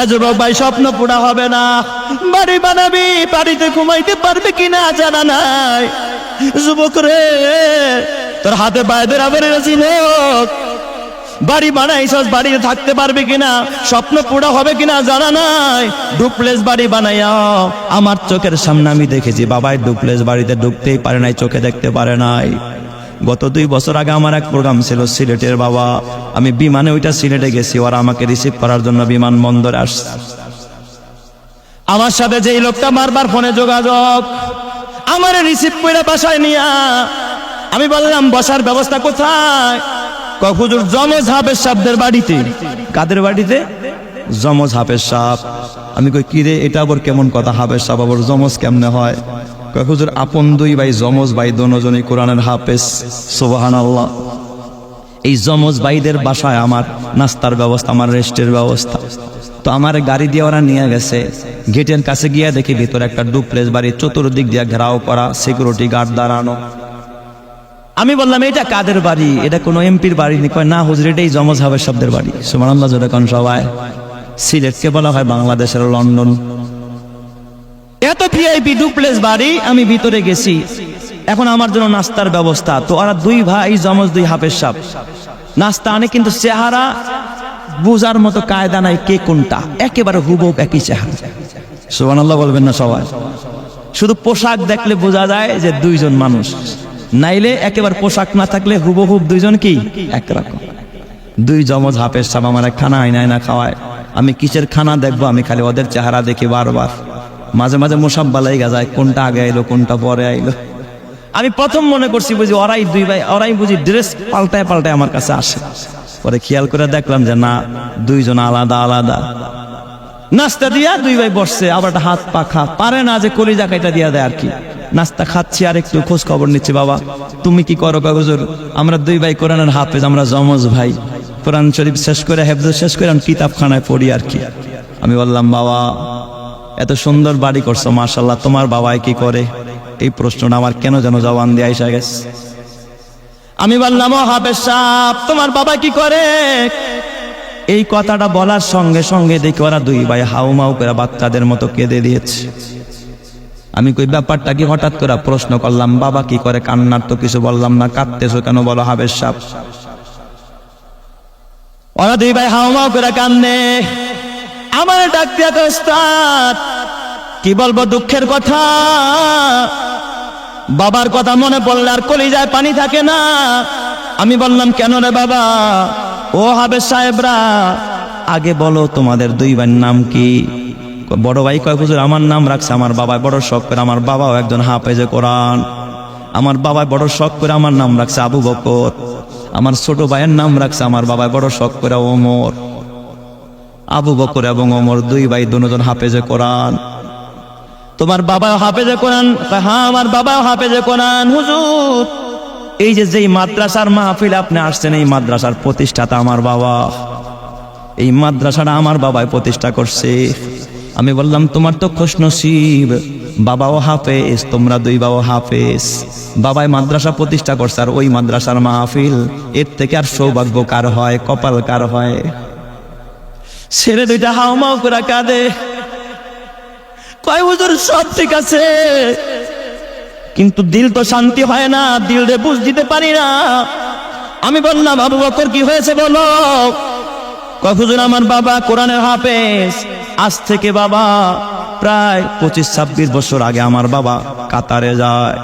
যুবক ভাই, স্বপ্ন পুরা হবে না। বাড়ি বানাবি, বাড়িতে ঘুমাইতে পারবে কিনা জানা নাই। যুবক রে, তোর হাতে পায়ে ধরে ছিল, বাড়ি বানাইছস, বাড়িতে থাকতে পারবে কিনা, স্বপ্ন পুরা হবে কিনা জানা নাই। ডুপ্লেস বাড়ি বানাইয়া আমার চোখের সামনে আমি দেখেছি বাবাই ডুপ্লেস বাড়িতে ঢুকতেই পারে নাই, চোখে দেখতে পারে নাই। গত 2 বছর আগে আমার এক প্রোগ্রাম ছিল সিলেটের বাবা, আমি বিমানে ওইটা সিলেটে গেছি, ওরা আমাকে রিসিভ করার জন্য বিমানবন্দরে আসছে। আমার সাথে যেই লোকটা বারবার ফোনে যোগাযোগ, আমার রিসিভ করে বাসায় নিয়া আমি বললাম বসার ব্যবস্থা কোথায়? হুজুর জমজ হাফেজ সাহেবদের বাড়িতে। কাদের বাড়িতে? জমজ হাফেজ সাহেব। আমি কই কি রে, এটা আবার কেমন কথা, হাফেজ সাহেব আবার জমজ কেমনে হয়? হুজুর আপন 2 ভাই, জমজ ভাই, দুজনই কোরআনের হাফেজ। সুবহানাল্লাহ। এই জমজ ভাইদের বাসায় আমার নাস্তার ব্যবস্থা, আমার রেস্টের ব্যবস্থা। তো আমার গাড়ি দিয়ে ওরা নিয়ে গেছে, গেটের কাছে গিয়ে দেখি ভিতরে একটা ডুপ্লেস বাড়ি, চতুর্দিক দিয়ে ঘেরাও করা, সিকিউরিটি গার্ড দাঁড়ানো। আমি বললাম এটা কাদের বাড়ি? এটা কোনো এমপির বাড়ি নি। কয় না হুজুর, এটাই জমজ হাফেজ সাহেবদের বাড়ি। সুবহানাল্লাহ জোরে কোন সবাই। সিলেটকে বলা হয় বাংলাদেশের লন্ডন। এত ভিআইপি ডুপ্লেস বাড়ি, আমি ভিতরে গেছি। এখন আমার জন্য নাস্তার ব্যবস্থা। তো ওরা 2 ভাই জমজ 2 হাফেজ সাহেব নাস্তা আনে, কিন্তু চেহারা বুঝার মতো কায়দা নাই কে কোনটা, একেবারে হুবহু একই চেহারা। সুবহানাল্লাহ বলবেন না সবাই? শুধু পোশাক দেখলে বোঝা যায় যে 2 জন মানুষ, নাইলে একেবারে পোশাক না থাকলে হুবহু 2 জন কি একরকম। 2 জমজ হাফেজ সাহেব আমার খানা আইনা খাওয়ায়। আমি কিসের খানা দেখবো, আমি খালি ওদের চেহারা দেখি বারবার। মাঝে মাঝে মোসাব্বা লাগা যায়, কোনটা আগে আইলো কোনটা পরে আইলো। আমি প্রথম মনে করছি বুঝি ওরাই 2 ভাই, ওরাই বুঝি ড্রেস পাল্টায় পাল্টায় আমার কাছে আসে। পরে খেয়াল করে দেখলাম যে না, 2 জন আলাদা আলাদা। নাস্তা দিয়া 2 ভাই বসছে, আবার একটা হাত পাখা পারে না যে কলিজা কাইটা দিয়া দেয় আর কি। নাস্তা খাচ্ছি আর একটু খোঁজ খবর নিচ্ছি। বাবা তুমি কি করো? হুজুর আমরা 2 ভাই কোরআনের হাফেজ, আমরা জমজ ভাই, কোরআন শরীফ শেষ করে হেফজ শেষ করে আমি কিতাবখানায় পড়ি আর কি। আমি বললাম বাবা এত সুন্দর বাড়ি করছো মাশাআল্লাহ, তোমার বাবাই কি করে? এই প্রশ্নটা আমার কেন যেন জবান দিয়ে আইসা গেছে। আমি বললাম ও হাফেজ সাহেব, তোমার বাবা কি করে? এই কথাটা বলার সঙ্গে সঙ্গে দেখি ওরা 2 ভাই হাউমাউ করে বাচ্চাদের মতো কেঁদে দিয়েছে। আমি কই ব্যাপারটা কি? হঠাৎ করে প্রশ্ন করলাম বাবা কি করে? কান্নার তো কিছু বললাম না, কাঁদতেছো কেন বলো হাফেজ সাহেব? ওরা 2 ভাই হাউমাউ করে কান্দে। আমার ডাক দিয়া ওস্তাদ কি বলবো দুঃখের কথা, বাবার কথা মনে পড়লে আর কলিজায় পানি থাকে না। আমি বললাম কেন রে বাবা? ও হাফেজ সাহেবরা আগে বলো তোমাদের 2 ভাইয়ের নাম কি? বড় ভাই কয় হুজুর আমার নাম রাখছে আমার বাবা, বড় শখ করে, আমার বাবাও একজন হাফেজে কোরআন, আমার বাবা বড় শখ করে আমার নাম রাখছে আবু বকর। আমার ছোট ভাইয়ের নাম রাখছে আমার বাবা বড় শখ করে ওমর। আবু বকর এবং ওমর 2 ভাই দুজন হাফেজে কোরআন। তোমার বাবাও হাফেজে কোরআন? হ্যাঁ আমার বাবাও হাফেজে কোরআন। হুজুর এই যে যেই মাদ্রাসার মাহফিল আপনি আসছেন, এই মাদ্রাসার প্রতিষ্ঠাতা আমার বাবা, এই মাদ্রাসাটা আমার বাবাই প্রতিষ্ঠা করছে। আমি বললাম তোমার তো খুশনসিব, বাবাও হাফেজ, তোমরা 2 ভাইও হাফেজ, বাবাই মাদ্রাসা প্রতিষ্ঠা করছে আর ওই মাদ্রাসার মাহফিল, এর থেকে আর সৌভাগ্য কার হয়, কপাল কার হয়? ছেলে 2টা হাউমাউ করে কাঁদে। কয় হুজুর সব ঠিক আছে, কিন্তু দিল তো শান্তি হয় না, দিল রে বুঝ দিতে পারি না। আমি বললাম আবু বকর কি হয়েছে বলো? কয় হুজুর আমার বাবা কোরআনের হাফেজ, আজ থেকে বাবা প্রায় 25-26 বছর আগে আমার বাবা কাতারে যায়।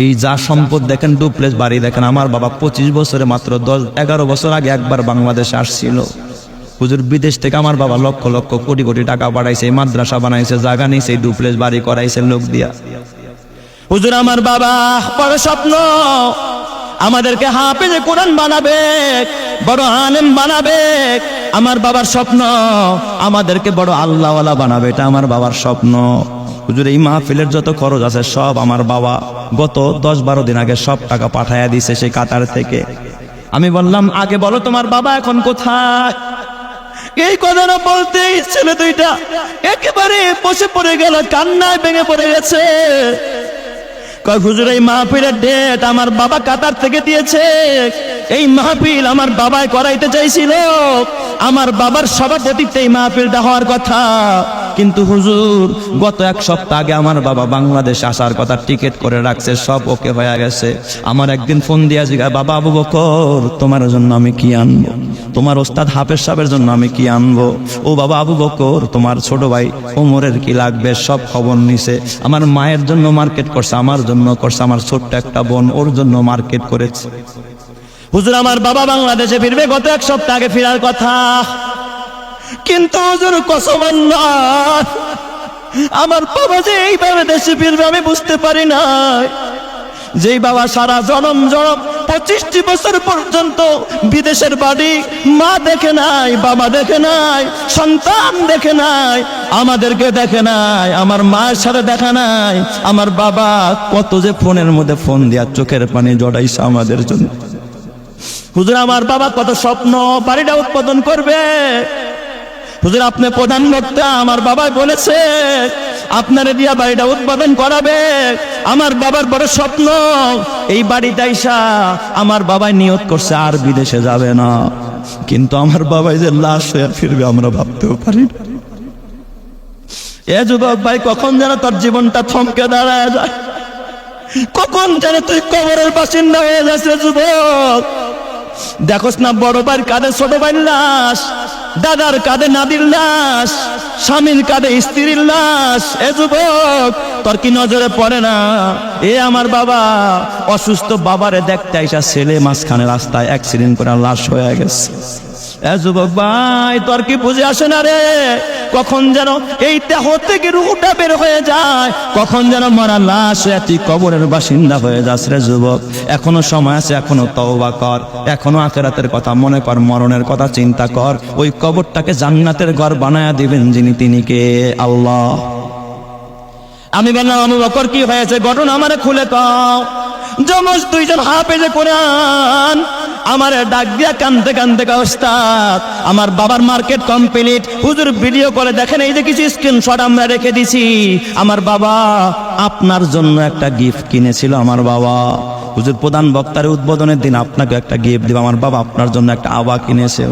এই যা সম্পদ দেখেন, ডুপ্লেস বাড়ি দেখেন, আমার বাবা 25 বছরে মাত্র 10-11 বছর আগে একবার বাংলাদেশে আসছিল। হুজুর বিদেশ থেকে আমার বাবা লক্ষ লক্ষ কোটি কোটি টাকা পাঠাইছে, মাদ্রাসা বানাইছে, জায়গা নিয়েছে, ডুপ্লেস বাড়ি করাইছে লোক দিয়া। হুজুর আমার বাবা বড় স্বপ্ন, আমাদেরকে হাফেজে কোরআন বানাবে, বড় আলেম বানাবে। আমার বাবার স্বপ্ন আমাদেরকে বড় আল্লাহওয়ালা বানাবে, এটা আমার বাবার স্বপ্ন। হুজুর এই মাহফিলের যত খরচ আছে সব আমার বাবা গত 10-12 দিন আগে সব টাকা পাঠাইয়া দিছে সেই কাতার থেকে। আমি বললাম আগে বলো তোমার বাবা এখন কোথায়? এই কথাটা বলতেই ছেলে 2টা একেবারে বসে পড়ে গেল, কান্নায় ভেঙে পড়ে গেছে। কয় হুজুর এই মাহফিলের ডেট আমার বাবা কাতার থেকে দিয়েছে, এই মাহফিল আমার বাবাই করাইতে চাইছিল, আমার বাবার সভাপতিত্বে এই মাহফিলটা হওয়ার কথা, কিন্তু হুজুর গত এক সপ্তাহ আগে আমার বাবা বাংলাদেশ আসার কথা টিকিট করে রাখছে, সব ওকে হয়ে গেছে। আমার একদিন ফোন দিয়া জিজ্ঞাসা, বাবা আবু বকর তোমার জন্য আমি কি আনবো, তোমার ওস্তাদ হাফেজ সাহেবের জন্য আমি কি আনবো, ও বাবা আবু বকর তোমার ছোট ভাই ওমরের কি লাগবে, সব খবর নিছে। আমার মায়ের জন্য মার্কেট করছে, আমার জন্য করছে, আমার ছোট্ট একটা বোন ওর জন্য মার্কেট করেছে। হুজুর আমার বাবা বাংলাদেশে ফিরবে গত এক সপ্তাহ আগে ফেরার কথা, কিন্তু হুজুর কসম আল্লাহ আমার বাবা যে এইভাবে দেশে ফিরবে আমি বুঝতে পারি না। যেই বাবা সারা জনম 25টি বছর পর্যন্ত বিদেশের বাড়ি মা দেখে নাই, বাবা দেখে নাই, সন্তান দেখে নাই, আমাদেরকে দেখে নাই, আমার মায়ের সাথে দেখা নাই, আমার বাবা কত যে ফোনের মধ্যে ফোন দিয়া চোখের পানি জড়াইছে আমাদের জন্য। হুজুর আমার বাবা কত স্বপ্ন বাড়িটা উৎপাদন করবে। হুজুর আপনি প্রধান বক্তা, আমার বাবা বলেছে আপনারে দিয়া বাড়িটা উৎপাদন করাবে। আমার বাবার বড় স্বপ্ন এই বাড়িটা আইসা, আমার বাবাই নিয়ত করছে আর বিদেশে যাবে না, কিন্তু আমার বাবাই যে লাশ হয়ে ফিরবে আমরা ভাবতেও পারি না। এ যুবক ভাই, কখন যেন তোর জীবনটা থমকে দাঁড়ায় যায়, কখন যেন তুই কবরের বাসিন্দা হয়ে যাচ্ছে। যুবক দেখোস না বড় ভাইয়ের কাঁধে ছোট ভাইয়ের লাশ, দাদার কাঁধে নাদির লাশ, স্বামীর কাঁধে স্ত্রীর লাশ। এ যুবক তোর কি নজরে পড়ে না? এ আমার বাবা অসুস্থ বাবারে দেখতে আইসা ছেলে মাঝখানে রাস্তায় অ্যাক্সিডেন্ট করে লাশ হয়ে গেছে। এ যুবক ভাই তোর কি বুঝে আসে না রে? কখন যেন এই দেহ থেকে রূহটা বের হয়ে যায়, কখন যেন মরা লাশ হয়ে তুই কবরের বাসিন্দা হয়ে যাস। রে যুবক এখনো সময় আছে, এখনো তওবা কর, এখনো আখিরাতের কথা মনে কর, মরণের কথা চিন্তা কর। ওই কবরটাকে জান্নাতের ঘর বানায়া দিবেন যিনি, তিনি কে? আল্লাহ। আমি বললাম আবু বকর কি হয়েছে ঘটনা আমারে খুলে কও। যমজ দুইজন হাফেজে কোরআন আমার ডাক দিয়া কানতে কানতে ওস্তাদ আমার বাবার মার্কেট কমপ্লিট। হুজুর ভিডিও করে দেখেন, এই যে কিছু স্ক্রিনশট আমরা রেখে দিছি। আমার বাবা আপনার জন্য একটা গিফট কিনেছিল। আমার বাবা হুজুর প্রধান বক্তার উদ্বোধনের দিন আপনাকে একটা গিফট দিব, আমার বাবা আপনার জন্য একটা আবা কিনেছে।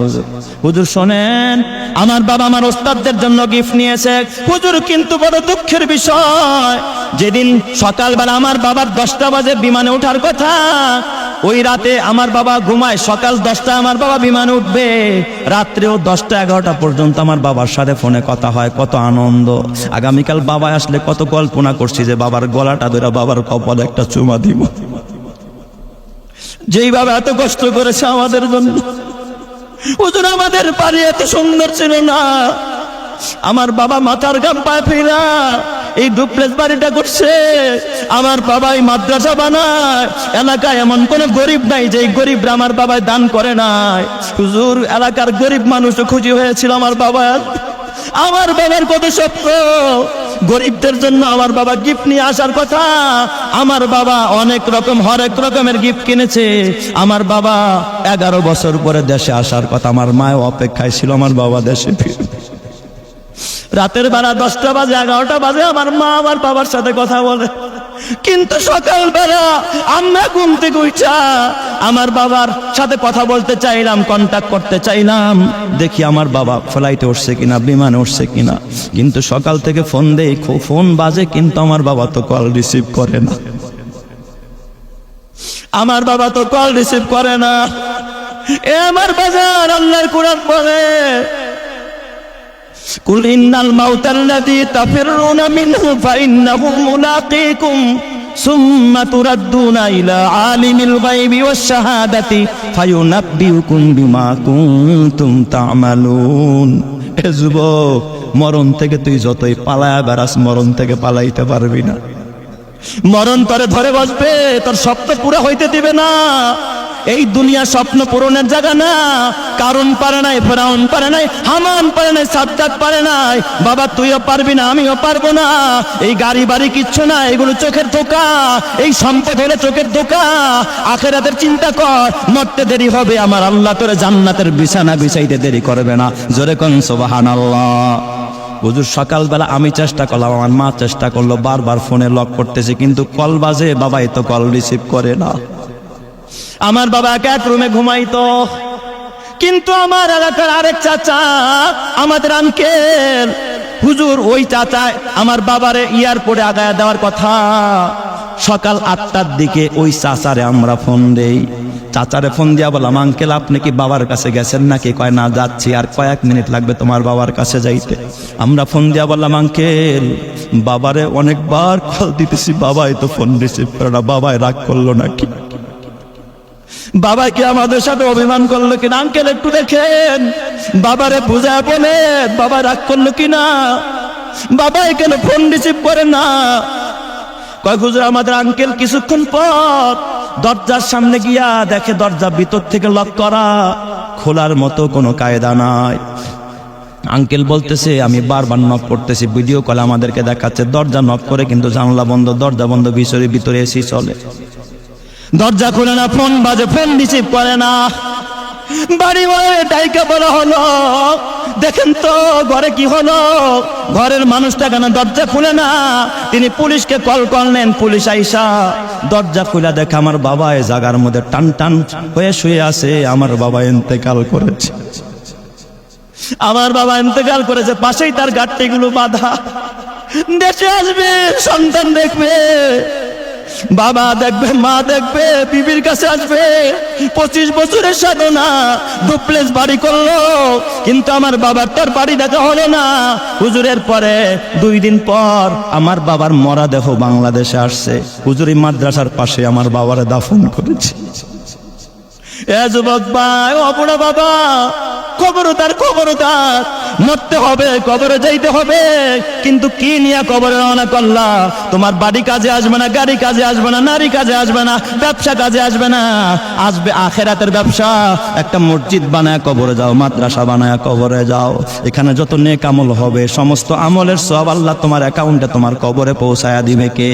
হুজুর শোনেন, আমার বাবা আমার ওস্তাদদের জন্য গিফট নিয়েছে। হুজুর কিন্তু বড় দুঃখের বিষয়, যেদিন সকালবেলা আমার বাবার 10টা বাজে বিমানে ওঠার কথা, ওই রাতে আমার বাবা ঘুমায়, সকাল 10টা আমার বাবা বিমানে উঠবে, রাত্রেও 10টা 11টা পর্যন্ত আমার বাবার সাথে ফোনে কথা হয়। কত আনন্দ! আগামীকাল বাবা আসলে কত কল্পনা করছি যে বাবার গলাটা ধরে বাবার কপালে একটা চুমা দিব। যেই বাবা এত কষ্ট করেছে আমাদের জন্য। হুজুর আমাদের বাড়ি এত সুন্দর ছিল না, আমার বাবা মাথার ঘাম পায়ে ফেলা এই ডুপ্লেক্স বাড়িটা করছে। আমার বাবাই মাদ্রাসা বানায়, এলাকায় এমন কোন গরিব নাই যে গরিবরা আমার বাবাই দান করে নাই। হুজুর এলাকার গরিব মানুষও খুশি হয়েছিল আমার বাবা। আমার বাবার কত স্বপ্ন, গরিবদের জন্য আমার বাবা গিফট নিয়ে আসার কথা। আমার বাবা অনেক রকম হরেক রকমের গিফট কিনেছে। আমার বাবা 11 বছর পরে দেশে আসার কথা, আমার মায়ের অপেক্ষায় ছিল আমার বাবা দেশে ফিরবে। রাতের বেলা 10টা বাজে 11টা বাজে আমার মা আমার বাবার সাথে কথা বলে, কিন্তু সকালবেলা আমরা ঘুম থেকে উঠা আমার বাবার সাথে কথা বলতে চাইলাম, কন্টাক্ট করতে চাইলাম, দেখি আমার বাবা ফ্লাইটে উঠছে কিনা, বিমানে উঠছে কিনা, কিন্তু সকাল থেকে ফোন দেই, ফোন বাজে, কিন্তু আমার বাবা তো কল রিসিভ করে না। আমার বাবা তো কল রিসিভ করে না। এ আমার বাজার আল্লাহর কোরআন বলে, কুল ইন্নাল মাউতাল্লাযী তাফিররুনা মিনহু ফাইন্নাহু মুলাকীকুম সুম্মা তুরাদ্দুনা ইলা আলিমিল গায়বি ওয়াশ শাহাদাতি ফায়ুনাব্বিউকুম বিমা কুনতুম তা'মালুন। এ যুবক, মরণ থেকে তুই যতই পালায়া বেড়াস, মরণ থেকে পালাইতে পারবি না। মরণ তোরে ধরে বসবে, তোর স্বপ্ন পুরা হইতে দিবে না। এই দুনিয়া স্বপ্ন পূরণের জায়গা না। কারণ পারে নাই, ফেরাউন পারে নাই, হামান পারে নাই, সাদ্দাত পারে নাই। বাবা তুইও পারবি না, আমিও পারবো না। এই গাড়ি বাড়ি কিচ্ছু না, এগুলো চোখের ধোঁকা। এই সম্পদ হলে চোখের ধোঁকা। আখিরাতের চিন্তা কর, মরতে দেরি হবে, আমার আল্লাহ তোরে জান্নাতের বিছানা বিছাইতে দেরি করবে না। জোরে কোন সুবহানাল্লাহ। হুজুর সকালবেলা আমি চেষ্টা করলাম, আমার মা চেষ্টা করলো, বারবার ফোনে লক করতেছি, কিন্তু কল বাজে, বাবাই তো কল রিসিভ করে না। আমার বাবা এক রুমে ঘুমাইতো, কিন্তু আমার এলাকার আরেক চাচা, আমাদের আঙ্কেল, হুজুর ওই চাচা আমার বাবারে এয়ারপোর্টে আগায় দেওয়ার কথা। সকাল 8টার দিকে ওই চাচারে আমরা ফোন দেই। চাচারে ফোন দিয়া বললাম, আঙ্কেল আপনি কি বাবার কাছে গেছেন নাকি? কয় না, যাচ্ছি, আর কয়েক মিনিট লাগবে তোমার বাবার কাছে যাইতে। আমরা ফোন দিয়া বললাম, আঙ্কেল বাবারে অনেকবার কল দিতেছি, বাবাই তো ফোন রিসিভ করে না, বাবাই রাগ করলো নাকি? বাবা কি আমাদের সাথে অভিমান করলো কিনা? আঙ্কেল একটু দেখেন, বাবারে বুঝা বলেন বাবা রাগ করলো কিনা, বাবা কেন ফোন রিসিভ করে না? কয় হুজুর আমাদের আঙ্কেল কিছুক্ষণ পর দরজার সামনে গিয়া দেখে দরজা ভিতর থেকে লক করা, খোলার মতো কোনো কায়দা নাই। আঙ্কেল বলতেছে আমি বারবার নক করতেছি, ভিডিও কল আমাদেরকে দেখাচ্ছে, দরজা নক করে কিন্তু জানলা বন্ধ, দরজা বন্ধ, ভিতরে এসি চলে, দরজা খুলে না, ফোন বাজে, ফোন রিসিভ করে না। বাড়ি ডাইকা বলা হলো, দেখেন তো ঘরে কি হলো, ঘরের মানুষটা কেন দরজা খুলে না? তিনি পুলিশকে কল করলেন, পুলিশ আইসা দরজা খুলে দেখে আমার বাবা এই জায়গার মধ্যে টান টান হয়ে শুয়ে আছে। আমার বাবা ইন্তেকাল করেছে, আমার বাবা ইন্তেকাল করেছে, পাশেই তার গাঁটটিগুলো বাঁধা। দেশে আসবে, সন্তান দেখবে, বাবা দেখবে, মা দেখবে, বিবির কাছে আসবে। 25 বছরের সাধনা, ডুপ্লেস বাড়ি করলো, কিন্তু আমার বাবার তার বাড়ি দেখা হলো না। হুজুরের পরে 2 দিন পর আমার বাবার মরা দেহ বাংলাদেশে আসছে। হুজুরি মাদ্রাসার পাশে আমার বাবারে দাফন করেছে। এ যুবক ভাই, অপরা বাবা, খবরদার খবরদার, মরতে হবে, কবরে যাইতে হবে, কিন্তু কি নিয়ে কবরে রওনা করলা? তোমার বাড়ি কাজে আসবে না, গাড়ি কাজে আসবে না, নারী কাজে আসবে না, ব্যবসা কাজে আসবে না, আসবে আখেরাতের ব্যবসা। একটা মসজিদ বানায় কবরে যাও, মাদ্রাসা বানায় কবরে যাও, এখানে যত নেক আমল হবে সমস্ত আমলের সব আল্লাহ তোমার অ্যাকাউন্টে তোমার কবরে পৌঁছায়া দিবে কে?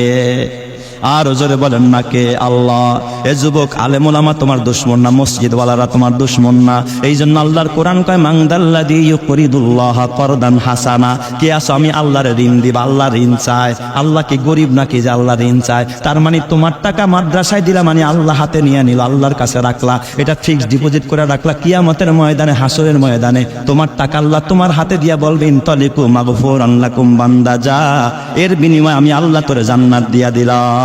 আর জোরে বলেন না কে? আল্লাহ। এ যুবক, আলেম ওলামা তোমার দুশমন না, মসজিদওয়ালারা তোমার দুশমন না। এই জন্য আল্লাহর কোরআন কয় মাংদাল্লাযী ইউকরিদুল্লাহ করদান হাসানা। কে আছো আমি আল্লাহর ঋণ দিব? আল্লাহ ঋণ চায়? আল্লাহ কি গরিব নাকি যে আল্লাহ ঋণ চায়? তার মানে তোমার টাকা মাদ্রাসায় দিলা মানে আল্লাহ হাতে নিয়ে নিল, আল্লাহর কাছে রাখলা, এটা ফিক্সড ডিপোজিট করে রাখলা। কিয়ামতের ময়দানে, হাসরের ময়দানে তোমার টাকা আল্লাহ তোমার হাতে দিয়া বলবে ইনতালিকু মাগফুরান লাকুম, বান্দা যা, এর বিনিময়ে আমি আল্লাহ তোরে জান্নাত দিয়া দিলাম।